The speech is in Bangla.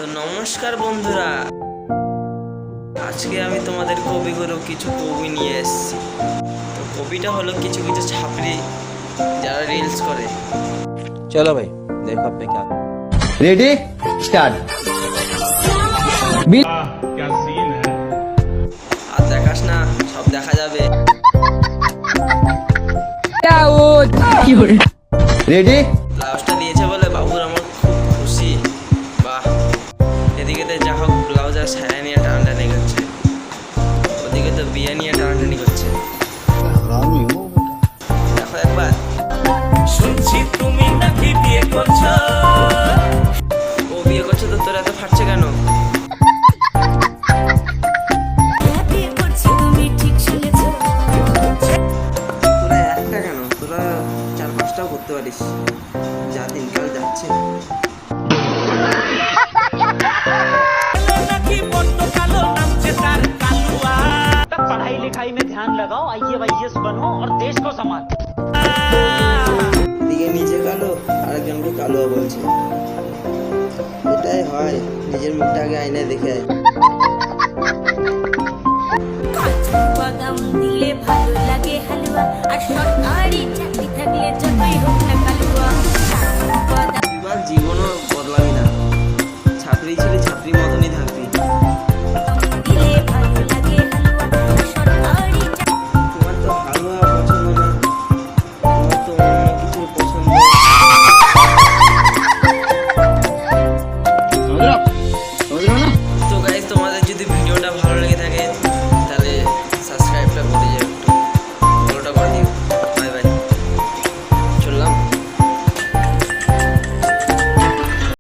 তো নমস্কার বন্ধুরা, আজকে আমি তোমাদের কবিগুরু কিছু কবি নিয়ে এসেছি। তো কবিটা হলো কিছু কিছু ছাপড়ি যারা রিলস করে। चलो भाई देखो अब मैं क्या रेडी स्टार्ट क्या सीन है। আর দেখাস না, সব দেখা যাবে। रेडी ব্লাউজটা দিয়েছে বলে বাবুর আমার খুব খুশি। বাহ, এদিকে তো যা হোক ব্লাউজ আর সায়া নিয়ে টানাটানি করছে, ওদিকে তো বিয়ে নিয়ে টানাটানি করছে। দেখো একবার, শুনছি তুমি নাকি বিয়ে করছো। ও বিয়ে করছে তো তোর এত ফাটছে কেন? বিয়ে করছি, তুমি ঠিক শুনেছো। তোরা একটা কেন, তোরা 4-5টাও করতে পারিস। যা দিনকাল যাচ্ছে। নাকি বড্ড কালো নামছে তার কালুয়া। पढ़ाई लिखाई में ध्यान लगाओ, IAS बनो और देश को संभालो। দিকে নিজে কালো, আরেকজনকে কালো বলছে। এটাই হয়, নিজের মুখটা আগে আয়নায় দেখে আয়। কাজু বাদাম দিলে ভালো লাগে হালুয়া, আর সরকারি